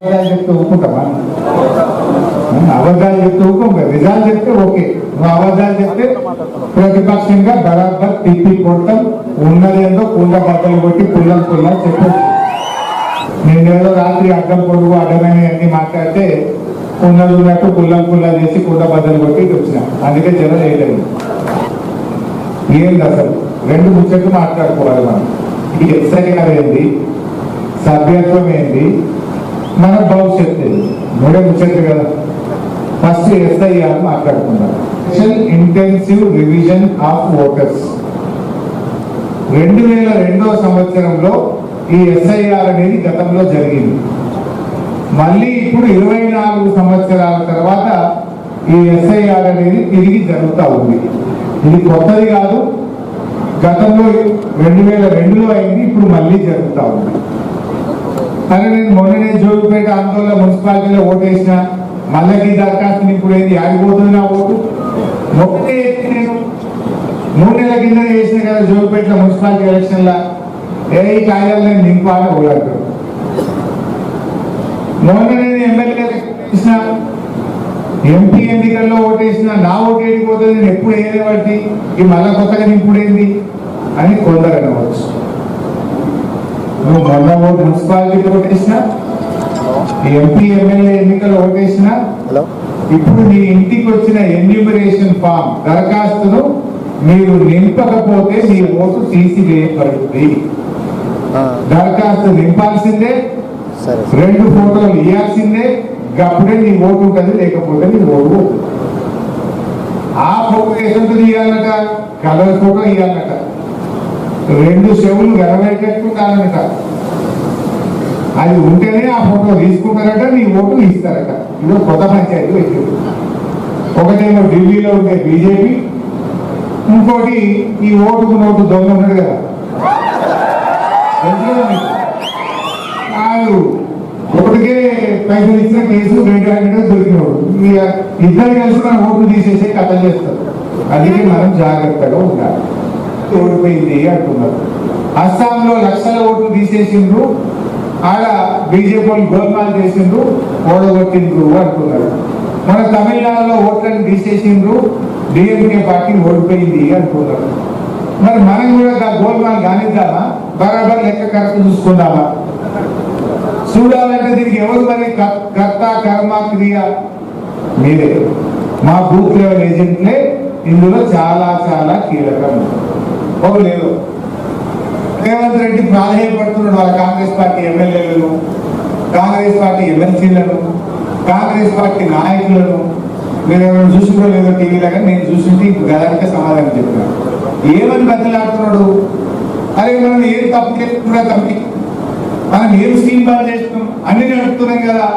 చెప్తే ఊరుకుంటామా? అబద్ధాలు చెప్తే ఊరుకోం. నిజాలు చెప్తే ఓకే. నువ్వు అబద్ధాలు చెప్తే ప్రతిపక్షంగా బరాబర్ తిప్పి కొట్టం. ఉన్నదేందో కుండ బద్దలు కొట్టి పుల్లలు పుల్లలు చెప్పచ్చు. నేనేదో రాత్రి అడ్డం పొడుగు అడ్డమని అన్ని మాట్లాడితే కుండలు ఉన్నట్టు పుల్లలు పుల్లలు చేసి కుండ బద్దలు కొట్టి వచ్చిన. అందుకే జనం వేయలేదు. ఏంది అసలు రెండు ముచ్చట్లు మాట్లాడుకోవాలి మనం. ఈ ఎస్ఐఆర్ ఏంది, సభ్యత్వం ఏంది, మన భవిష్యత్తు ఏంది, మూడే ముచ్చట్లు కదా. ఫస్ట్ ఎస్ఐఆర్ మాట్లాడుకుందాం. ఇంటెన్సివ్ రివిజన్ ఆఫ్ ఓటర్స్ 2002వ సంవత్సరంలో ఈ ఎస్ఐఆర్ అనేది గతంలో జరిగింది. మళ్ళీ ఇప్పుడు 24 సంవత్సరాల తర్వాత ఈ ఎస్ఐఆర్ అనేది తిరిగి జరుగుతూ ఉంది. ఇది కొత్తది కాదు. గతంలో 2002లో అయింది, ఇప్పుడు మళ్ళీ జరుగుతూ ఉంది. కానీ నేను మొన్ననే జోగిపేట ఆందోళన మున్సిపాలిటీలో ఓటేసిన, మళ్ళీ దరఖాస్తు ఇప్పుడు ఏంది ఆగిపోతున్నా ఓటు మొత్తం నేను 3 నెలల కింద చేసిన కదా జోగిపేట మున్సిపాలిటీ ఎలక్షన్ల ఏ కాయాలు నేను నింపాలని ఓడాడు. మొన్న నేను ఎమ్మెల్యే చేసిన, ఎంపీ ఎన్నికల్లో ఓటేసిన, నా ఓటు ఏడిపోతుంది, నేను ఎప్పుడు ఏదేవాటి ఈ మళ్ళా కొత్తగా నింపుడేంది అని కొందరు అనవచ్చు. నువ్వు మొన్న ఓటు మున్సిపాలిటీలో ఓటేసిన, ఎంపీ ఎమ్మెల్యే ఎన్నికల్లో ఓటేసిన, ఇప్పుడు నీ ఇంటికి వచ్చిన ఎన్యూమరేషన్ ఫామ్ దరఖాస్తును మీరు నింపకపోతే మీ ఓటు తీసివేయబడుతుంది. దరఖాస్తు నింపాల్సిందే, 2 ఫోటోలు ఇవ్వాల్సిందే. అప్పుడే నీ ఓటు ఉంటుంది, లేకపోతే నీ ఓటు. ఆ ఫోటో ఎటువంటి ఇవ్వాలట, కలర్ ఫోటో ఇవ్వాలట, 2 చెవులు గడవేటట్టుండాలట. అది ఉంటేనే ఆ ఫోటో తీసుకుంటారట, నీ ఓటు ఇస్తారట. ఇదో కొత్త పంచాయతీ పెట్టారు. ఒకటేమో ఢిల్లీలో ఉండే బీజేపీ, ఇంకోటి ఈ ఓటుకు నోటు దొంగ ఉన్నాడు కదా, ఒకటికే పైసలు ఇచ్చిన కేసు 2 గంటలు దొరికినోడు. ఇద్దరు కలిసి మన ఓట్లు తీసేసే కథ చేస్తారు. అందుకే మనం జాగ్రత్తగా ఉండాలి. ఓడిపోయింది అంటున్నారు. అస్సాంలో లక్షల ఓట్లు తీసేసిండ్రు, ఆడ బీజేపీ వాళ్ళు గోల్మాల్ చేసిండ్రు, ఓడగొట్టిండ్రు అంటున్నారు. మన తమిళనాడులో ఓట్లను తీసేసిండ్రు, డిఎంకే పార్టీ ఓడిపోయింది అంటున్నారు. మరి మనం కూడా గోల్మాల్ కానిద్దామా? బరాబర్ లెక్క కరెక్ట్ చూసుకుందామా? చూడాలంటే దీనికి ఎవరు మరి కర్త కర్మ క్రియ? మీరే. మా బూత్ లెవెల్ ఏజెంట్లే ఇందులో చాలా చాలా కీలకం. లేదు రేవంత్ రెడ్డి ప్రాధాన్యపడుతున్నాడు వాళ్ళ కాంగ్రెస్ పార్టీ ఎమ్మెల్యేలను, కాంగ్రెస్ పార్టీ ఎమ్మెల్సీలను, కాంగ్రెస్ పార్టీ నాయకులను. మీరు ఎవరైనా చూసుకోలేదో టీవీలో, కానీ నేను చూసింటే ఇప్పుడు గదానికే సమాధానం చెప్పినాను. ఏమని బతిలాడుతున్నాడు? అరే మనం ఏం తప్పు చేసుకున్నా తప్పి, మనం ఏం స్కీమ్ బంద్ చేస్తున్నాం, అన్ని నడుపుతున్నాం కదా.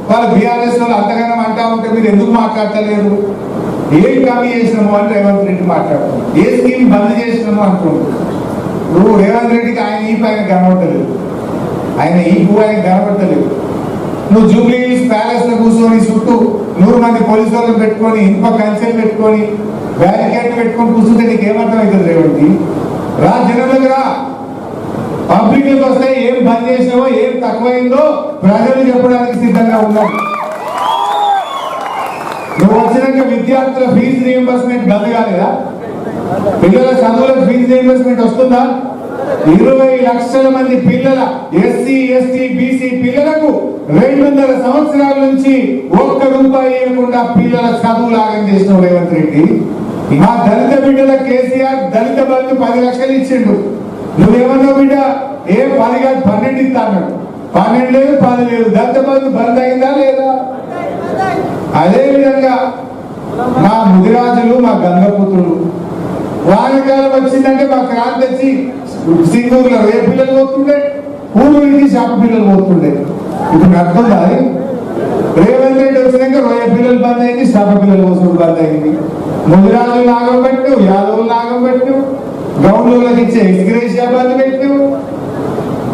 వాళ్ళు బీఆర్ఎస్ వాళ్ళు అంతగానం అంటా ఉంటే మీరు ఎందుకు మాట్లాడతలేరు? ఏం కమి చేసినాము అని రేవంత్ రెడ్డి మాట్లాడుతున్నాం. ఏ స్కీమ్ బంద్ చేసినాము అనుకుంటున్నాం. నువ్వు రేవంత్ రెడ్డికి ఆయన ఈ పైన కనబడతలేదు, ఆయన ఈ పువ్వు ఆయన కనబడతలేదు. నువ్వు జూబ్లీ హిల్స్ ప్యాలెస్ లో కూర్చొని చుట్టూ 100 మంది పోలీసు వాళ్ళని పెట్టుకొని, ఇనుప కంచెలు పెట్టుకొని, బ్యారికేడ్ పెట్టుకొని కూర్చుంటే నీకు ఏమర్థం అవుతుంది? రేవంత్ రా, జనంలోకి రా. పబ్లిక్ వస్తే ఏం బంద్ చేసినావో, ఏం తక్కువైందో ప్రజలు చెప్పడానికి సిద్ధంగా ఉన్నాం. నువ్వు వచ్చినాక విద్యార్థుల ఫీజు రీఎంబర్స్మెంట్ బంద్ కాలేదా? పిల్లల చదువులకు ఫీజు రీఎంబర్స్మెంట్ వస్తుందా? 20 లక్షల మంది పిల్లల ఎస్సీ ఎస్టీ బీసీ పిల్లలకు 200 సంవత్సరాల నుంచి ₹1 ఇవ్వకుండా పిల్లల చదువులు ఆగం చేసిన రేవంత్ రెడ్డి. మా దళిత బిడ్డల కేసీఆర్ దళిత బంధు 10 లక్షలు ఇచ్చిండు. నువ్వేమన్నావు బిడ్డ? ఏ 10 కాదు 12 ఇస్తా అన్నాడు. 12 లేదు 10 లేదు. దళిత బంధు బంద్ అయిందా లేదా? అదే విధంగా మా ముదిరాజులు, మా గంగపుత్రులు, వానకాలం వచ్చిందంటే మా క్రాంతి వచ్చి సింగూరులో ఏ పిల్లలు పోతుండే, ఊరికి చేప పిల్లలు పోతుండే. ఇప్పుడు అర్థం కాదు. రేవంత్ రెడ్డి వచ్చినాక రొయ్య పిల్లలు బంద్ అయింది, చేప పిల్లలు పోసుడు బంద్ అయింది. ముదిరాజులు నాగం పెట్టు, యాదవులు నాగం పెట్టు, గౌండ్లకు ఇచ్చే ఎక్స్గ్రేషియా బంద్ పెట్టు.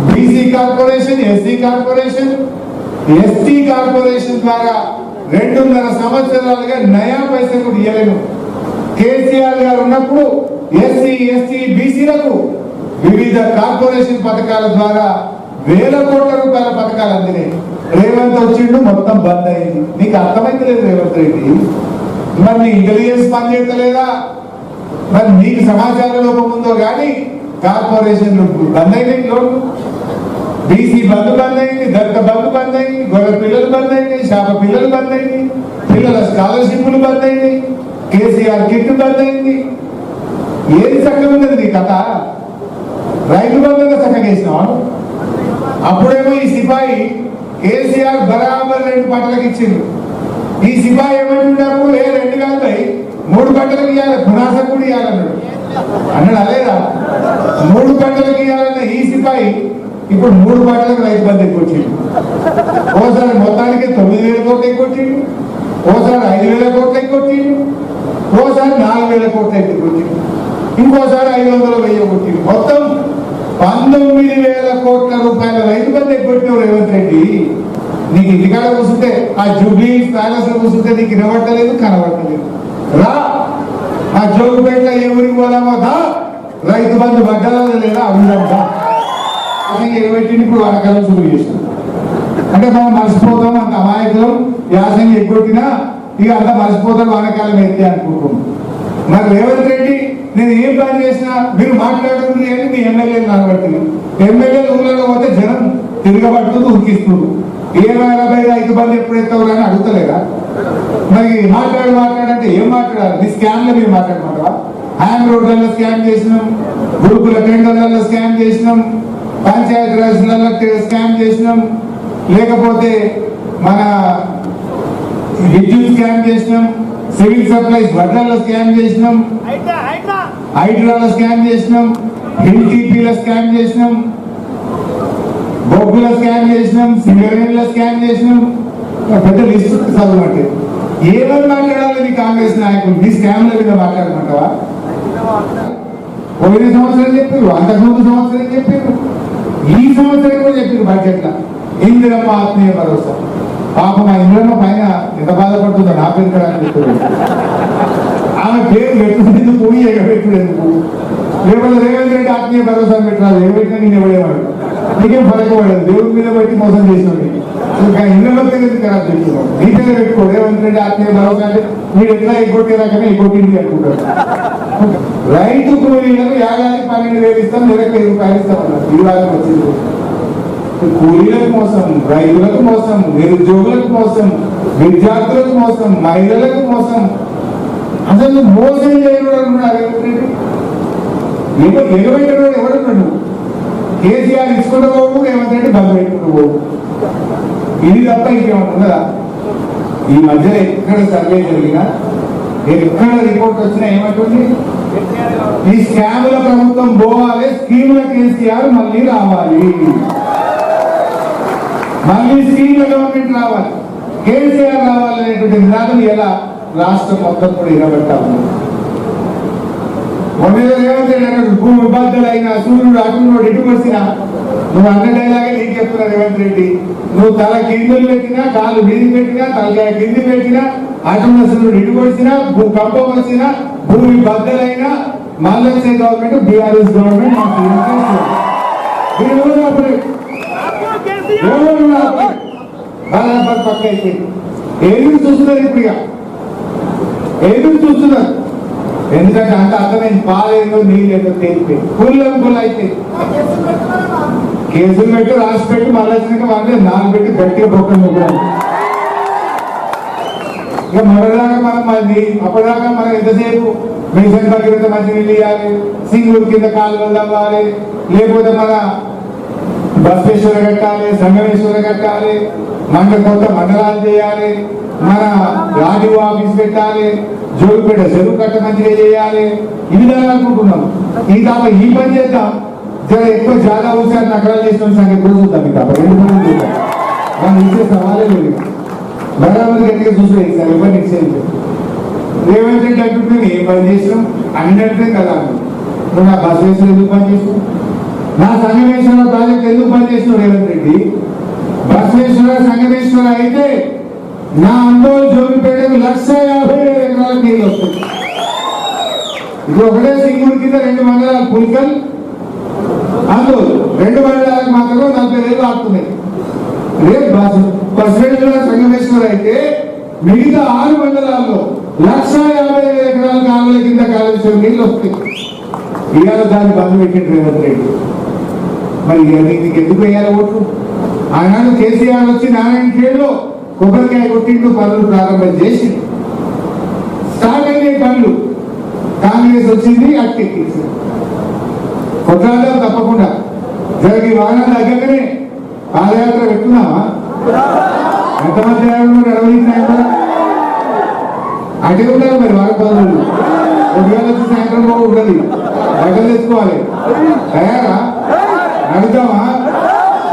BC corporation, SC corporation, ST corporation ద్వారా 2.5 సంవత్సరాలుగా నయా పైసలు కూడా ఇవ్వలేను. కేసీఆర్ గారు ఉన్నప్పుడు ఎస్సీ ఎస్టీ బీసీలకు వివిధ కార్పొరేషన్ పథకాల ద్వారా వేల కోట్ల రూపాయల పథకాలు అందినాయి. రేవంత్ వచ్చిండు మొత్తం బంద్ అయింది. నీకు అర్థమైతే లేదు రేవంత్ రెడ్డి. మరి నీ ఇంటెలిజెన్స్ పనిచేయలేదా? మరి నీకు సమాచార లోపం ఉందో కానీ కార్పొరేషన్లు బంద్ అయినాయి, లోన్లు బీసీ బంద్ అయింది, దళిత బంద్ అయింది, గొర్రె పిల్లలు బంద్ అయింది, శాప పిల్లలు బంద్ అయింది, పిల్లల స్కాలర్షిప్లు బంద్ అయింది, కేసీఆర్ కిట్ బంద్ అయింది. ఏది చక్కగా ఉన్నది నీ కథ? రైతు బంధుగా చక్కగా వేసినావా? అప్పుడేమో ఈ సిపాయి కేసీఆర్ బరాబర్ 2 పంటలకు ఇచ్చిండు. ఈ సిపాయి ఏమంటున్నాడు? 2 కాదు 3 పంటలకు ఇవ్వాలి, పునాస కూడా ఇవ్వాలన్నాడు. అన్నాడు అలేదా? 3 పంటలకు ఇవ్వాలన్న ఈ సిపాయి ఇప్పుడు 3 పంటలకు రైతు బంధు ఎక్కువ వచ్చిండు. ఓసారి మొత్తానికి 9,000 కోట్లు ఎక్కువ వచ్చిండు, ఓసారి 5,000 కోట్లు ఎక్కువ వచ్చిండు, ఓసారి 4,000 కోట్లు ఎక్కువ వచ్చిండు, ఇంకోసారి 500 1000 కొట్టిండు. మొత్తం 19,000 కోట్ల రూపాయల రైతు బంధు ఎక్కువ రేవంత్ రెడ్డి. నీకు ఇంటికాడ కూర్చుంటే ఆ జూబ్లీ ప్యాలెస్ లో కూర్చుంటే నీకు వినబట్టలేదు, కనబట్టలేదు. రా ఆ జోగుపేట ఏ ఊరికి పోదామో దా, రైతు బంధు పడ్డా లేదా అవిదంతా పెట్టింది. ఇప్పుడు వానకాలం శుభ్రం చేసినాం అంటే మనం మర్చిపోతాం, అంత అమాయకులం. యాసంగి ఎగ్గొట్టినా ఇక అంత మర్చిపోతాం, వానకాలం ఎత్తే అనుకుంటాం. మరి రేవంత్ రెడ్డి నేను ఏం పని చేసినా మీరు మాట్లాడుతుంది అని మీ ఎమ్మెల్యేలు నలబట్టింది. ఎమ్మెల్యేలు ఊళ్ళో పోతే జనం తిరగబడుతుంది, ఉరికిస్తుంది. ఏమైనా రైతు బంధు ఎప్పుడెత్తావు అని అడుగుతలేదా? మరి మాట్లాడంటే ఏం మాట్లాడాలి? మీ స్కామ్లో మీరు మాట్లాడమంటావా? హ్యాండ్ రోడ్లలో స్కామ్ చేసినాం, గురుకుల టెండర్లలో స్కామ్ చేసినాం, పంచాయతీ రాజ్లలో స్కామ్ చేసినాం, లేకపోతే మన విద్యుత్ స్కామ్ చేసినాం, సివిల్ సప్లైస్ వడ్లలో స్కామ్ చేసినాం, హైడ్రాలో స్కామ్ చేసినాం, ఎన్టీపీలో స్కామ్ చేసినాం, బొగ్గుల స్కామ్ చేసినాం, సింగరేణిలో స్కామ్ చేసినాం. పెద్ద లిస్టు చదవమంటే ఏమని మాట్లాడాలి? మీ కాంగ్రెస్ నాయకులు మీ స్కామ్ల మీద మాట్లాడమంటావా? పోయిన సంవత్సరం చెప్పారు, అంతకుముందు సంవత్సరం చెప్పారు, ఈ సంవత్సరం కూడా చెప్పారు. బడ్జెట్ లో ఇందిరమ్మ ఆత్మీయ భరోసా. పాపం ఆ ఇందిరమ్మ పైన ఎంత బాధపడుతుందో నా పేరు కదా అని చెప్తారు. ఆమె పేరు పెట్టుకునేందుకు పోయి ఎగబెట్టుడేందుకు? లేకపోతే రేవంత్ రెడ్డి ఆత్మీయ భరోసా పెట్టరాదు, ఎగబెట్టినా నేను ఎవడేవాడు నీకేం పడకపోయాడు. దేవుడి మీద పెట్టి మోసం చేసినవి ఇంకా ఇంద్రమ్మ పేరు ఖరాబ్ చేస్తున్నావు. నీ పేరు పెట్టుకో రేవంత్ రెడ్డి ఆత్మీయ భరోసా అంటే మీరు ఎట్లా ఎగ్గొట్టేదాకనే ఎగ్గొట్టింది అనుకుంటారు. రైతు కూలీలకు ఏడాదికి 12,000 ఇస్తాం, నెలకు 1000 రూపాయలు ఇస్తామన్నారు. ఈ వారం వచ్చింది. కూలీలకు మోసం, రైతులకు మోసం, నిరుద్యోగులకు మోసం, విద్యార్థులకు మోసం, మహిళలకు మోసం. అసలు మోసం చేయడం ఎగబెట్టడం ఎవడున్నాడు? కేసీఆర్ ఇచ్చుకుంటూ పోవు, రేవంత్ రెడ్డి బంద్ పెట్టుకుంటూ పోవు. ఇది తప్ప ఇంకేమంటున్నదా? ఈ మధ్య ఎక్కడ సర్వే జరిగినా, ఎక్కడ రిపోర్ట్ వచ్చినా ఏమంటుంది? ఈ స్కాముల ప్రభుత్వం పోవాలి, స్కీముల కేసీఆర్ మళ్ళీ రావాలి, మళ్ళీ స్కీముల గవర్నమెంట్ రావాలి, కేసీఆర్ రావాలనేటువంటి నినాదం ఎలా రాష్ట్రం మొత్తం కూడా ఇరబెట్టాలి. రేవంత్ రెడ్డి అన్నాడు భూమి బద్దలైనా సూర్యుడు అటున్నాడు ఇటు వచ్చినా నువ్వు అన్న డైలాగే నీకు చెప్తున్నా రేవంత్ రెడ్డి. నువ్వు తల కిందులు పెట్టినా, కాళ్ళు మీది పెట్టినా, తలకాయ కింది పెట్టినా, అటున్న సూర్యుడు ఇటు వచ్చినా, కంపం వచ్చినా, భూమి బద్దలైనా మళ్ళీ వచ్చే గవర్నమెంట్ బీఆర్ఎస్ గవర్నమెంట్ పక్క అయిపోయింది. ఎదురు చూస్తున్నారు ఇప్పుడు, ఇక ఎదురు చూస్తున్నారు. ఎందుకంటే అంత అర్థమైంది, పాలేదో నీళ్ళేదో తేలిపోయింది, పుల్ల అయితే కేసులు పెట్టి రాసి పెట్టి మళ్ళీ వచ్చినాక వాళ్ళే 4 పెట్టి గట్టిగా బొక్కలు కూడా. ఇక మొదటిదాకా మనం అప్పటిదాకా మనం ఎంతసేపు మిషన్ భగీరథ మంచి నీళ్ళు ఇవ్వాలి, సింగూరు కింద కాలువలు అవ్వాలి, లేకపోతే మన బసవేశ్వర కట్టాలి, సంగమేశ్వర కట్టాలి, కొత్త మండలాలు చేయాలి, మన రాజీవ్ ఆఫీస్ పెట్టాలి, జోగిపేట చెరువు కట్ట మంచిగా చేయాలి. ఈ విధాలు అనుకుంటున్నాం. ఈ తప్ప ఈ పని చేద్దాం, జర ఎక్కువ చాలా హుషారు నగరాలు చేసిన సంగతి కూడా చూద్దాం. ఈ తప్ప 2 పనులు చూద్దాం. మనం ఇచ్చే సవాలే లేదు. బరాబర్ గట్టిగా చూసాం ఈసారి ఎవరిని ఇచ్చేది. రేవంత్ రెడ్డి అంటుంటే ఏం పని చేసినాం అన్నట్టే కదా. నువ్వు నా బసవేశ్వరం ఎందుకు పని చేసినావు? నా సంగమేశ్వర ప్రాజెక్ట్ ఎందుకు పని చేసినావు రేవంత్ రెడ్డి? బసవేశ్వర సంగమేశ్వర అయితే నా అందోళన జోగిపేటకు 1,50,000 ఎకరాల నీళ్ళు వస్తుంది. ఇప్పుడు ఒకటే సింగూరు కింద 2 మండలాలు పుల్కల్, అందులో 2 మండలాలకు మాత్రం 40,000 ఆడుతున్నాయి. రేపు ప్రెసిడెంట్ సంగమేశ్వర్ అయితే మిగతా 6 మండలాల్లో 1,50,000 ఎకరాల కాలువల కింద కాలుష్యం నీళ్ళు వస్తాయి. ఇవాళ దాన్ని బంద్ పెట్టింది రేవంత్ రెడ్డి. మరి నీకు ఎందుకు వేయాలి ఓట్లు? ఆనాడు కేసీఆర్ వచ్చి నారాయణ ఖేడ్లో కొబ్బరికాయ కొట్టిండు, పనులు ప్రారంభం చేసి స్టార్ట్ అయినాయి పనులు. కాంగ్రెస్ వచ్చింది, అట్టెక్కింది. కొట్లాడడం తప్పకుండా జరిగి వాహనాలు తగ్గకనే పాదయాత్ర పెట్టుకున్నామా? ఎంతమంది నడవలించిన అటే ఉంటారు. మరి వారం 10 రోజులు ఉదయాలు వచ్చి సాయంత్రం కూడా ఉండదు. బట్టలు తెచ్చుకోవాలి. తయారా? నడుద్దామా?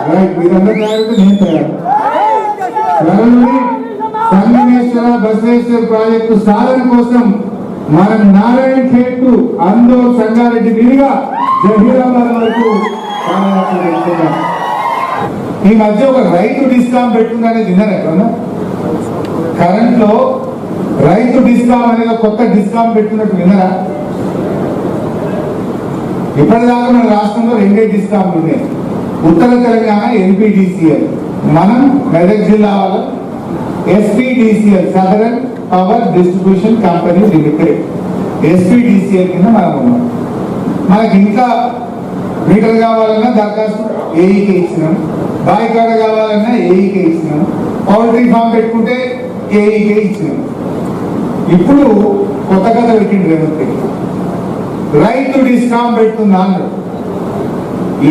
రైట్, మీరందరూ తయారైతే నేను తయారు. సంగమేశ్వర బసవేశ్వర ప్రాజెక్టు సాధన కోసం మనం నారాయణ ఖేడ్ టు అందోల్ సంగారెడ్డి మీదుగా జహీరాబాద్ వరకు పాదయాత్ర చేస్తున్నాం. ఈ మధ్య ఒక రైతు డిస్కౌంట్ పెట్టుకుందనే విన్నారా ఎక్కడన్నా? కరెంట్ లో రైతు డిస్కౌంట్ అనేది కొత్త డిస్కౌంట్ పెట్టుకున్నట్టు విన్నారా? ఇప్పటిదాకా మన రాష్ట్రంలో 2 డిస్కౌంట్లు ఉన్నాయి. ఉత్తర తెలంగాణ NPDCL, మనం మెదక్ జిల్లా వాళ్ళ SPDCL southern power distribution company limited SPDCL కింద మనం ఉన్నాం. మనకి ఇంకా మీటర్ కావాలన్నా దరఖాస్తు ఏఈకి ఇచ్చినాం, బాయికాడ కావాలన్నా ఏఈకి ఇచ్చినాం, పౌల్ట్రీ ఫామ్ పెట్టుకుంటే ఏఈకి ఇచ్చినాం. ఇప్పుడు కొత్త కథ పెట్టింది రేవంత్ రెడ్డి, రైతు డిస్కౌంట్ పెడుతుందా అన్నాడు.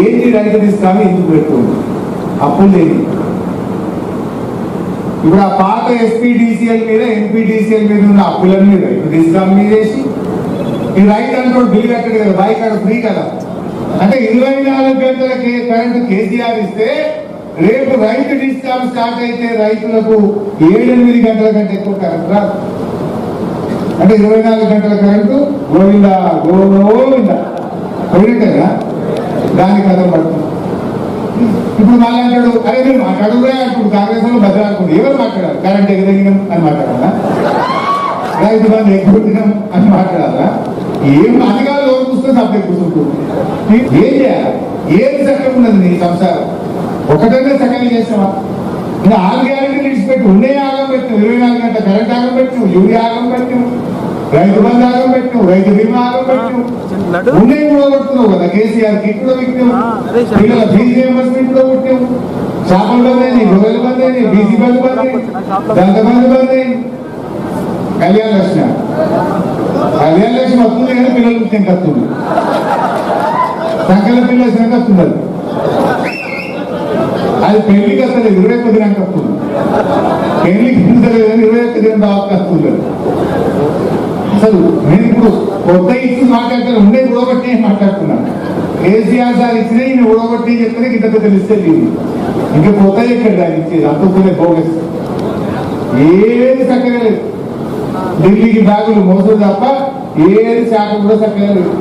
ఏంటి రైతు డిస్కౌంట్ ఎందుకు పెడుతుంది? అప్పులు లేదు. ఇప్పుడు ఆ పాత SPDCL మీద NPDCL మీద ఉన్న అప్పులన్నీ రైతు డిస్కౌంట్ మీద వేసి ఈ రైతు అంటే బిల్లు కట్టడు కదా, బాయికాడ ఫ్రీ కదా. అంటే 24 గంటల కరెంటు కేసీఆర్ ఇస్తే రేపు రైతు డిస్కౌంట్ స్టార్ట్ అయితే రైతులకు 7-8 గంటల కంటే ఎక్కువ కరెంట్ రాదు. అంటే 24 గంటల కరెంటు గోవిందా గోవిందా పోయినట్టేనా? దాని కథ పడుతుంది. ఇప్పుడు మళ్ళీ అంటాడు, అరే మీరు మాట్లాడుగా ఇప్పుడు కాంగ్రెస్ వాళ్ళు బదలాడుకుంటు ఎవరు మాట్లాడారు? కరెంట్ ఎగదగినాం అని మాట్లాడాలా? రైతు బంధు ఎగ్గొట్టినాం అని మాట్లాడాలా? ఏం అధికారులు ఎవరు కూర్చొని అప్పుడు కూర్చుంటుంది. ఏం చేయాలి? ఏది చక్కగా ఉన్నది నీ సంసారం? ఒకటనే చక్కగా చేసావా? ఇంకా 6 గ్యారెంటీలు విడిచిపెట్టి ఉండే ఆగం పెట్టినావు, 24 గంటల కరెంట్ ఆగం పెట్టినావు, యూరియా ఆగం పెట్టినావు, రైతు బంధు ఆగం పెట్టినావు, రైతు బీమా ఆగం పెట్టినావు, ఉండే కూడా కొడుతున్నావు కదా. కేసీఆర్ కిట్ కూడా పెట్టినావు, పిల్లల ఫీజు రియంబర్స్మెంట్ కూడా కొట్టినావు, చేపల బంద్ అయింది, గొర్రెల బంద్ అయింది, బీసీ బంద్ బంద్ అయింది, దంత బంద్ బంద్ అయింది, కళ్యాణ లక్ష్మి వస్తుంది కానీ పిల్లలు తినకత్తుంది, సంకల పిల్లలు తినకత్తుంది. అది పెళ్లికి వస్తుంది 21 దినానికి వస్తుంది, పెళ్లికి తింటలేదు కానీ 21 దినం దాకా వస్తుంది. అసలు నేను ఇప్పుడు కొత్త ఇచ్చి మాట్లాడతాను, ఉండే ఊడగొట్టి మాట్లాడుతున్నాను. కేసీఆర్ సార్ ఇచ్చినా ఈయన ఊడగొట్టి చెప్తే ఇంతకు తెలిస్తే లేదు. ఇంకా కొత్త ఎక్కడ దాన్ని ఇచ్చేది అంతకునే బోగస్. ఏది చక్కగా లేదు. ఢిల్లీకి బ్యాగులు మోసదు తప్ప ఏది శాఖ కూడా చక్కగా లేదు.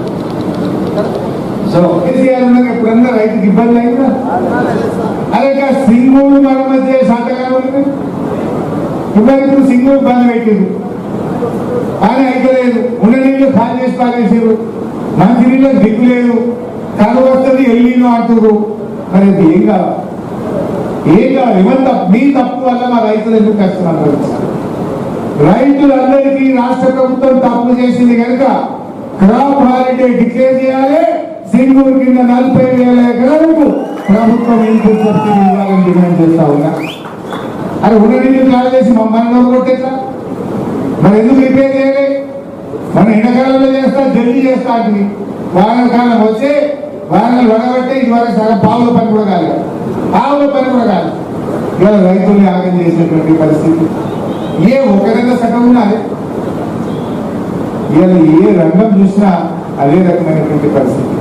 సో కేసీఆర్ ఉన్నాక ఎప్పుడన్నా రైతుకి ఇబ్బంది అయిందా? అలాగే సింగూరు మన మధ్య శాతకాలం ఇప్పుడు సింగూరు బంద్ పెట్టింది కానీ అయిపోలేదు. ఉన్న నీళ్ళు ఖాళీ చేసి పారేసారు, మంచి నీళ్ళకి దిక్కు లేదు, కరువు వస్తుంది ఎల్లీను అంటారు. మరి ఏం కావాలి? ఏం కావాలి? మీ తప్పు వల్ల మా రైతులు ఎందుకు కష్టం అనుభవించారు? రైతులందరికీ రాష్ట్ర ప్రభుత్వం తప్పు చేసింది కనుక క్రాప్ హాలిడే డిక్లేర్ చేయాలి. సింగూరు కింద 40,000 ఎకరాలకు ప్రభుత్వం ఇన్పుట్ సబ్సిడీ ఇవ్వాలని డిమాండ్ చేస్తా ఉన్నా. అరే ఉన్న నీళ్ళు ఖాళీ చేసి మమ్మల్ని కొట్టేట్లా? మరి ఎందుకు రిపేర్ చేయాలి? మనం ఎండాకాలంలో చేస్తా, జల్దీ చేస్తా అంటుంది. వానాకాలం వచ్చే వానలు వడబట్టే ఇదివరకు సగం పావుల పని కూడా కాదు, ఇవాళ రైతుల్ని ఆగం చేసేటువంటి పరిస్థితి. ఒకరైనా సగం ఉన్నది. ఇవాళ ఏ రంగం చూసినా అదే రకమైనటువంటి పరిస్థితి.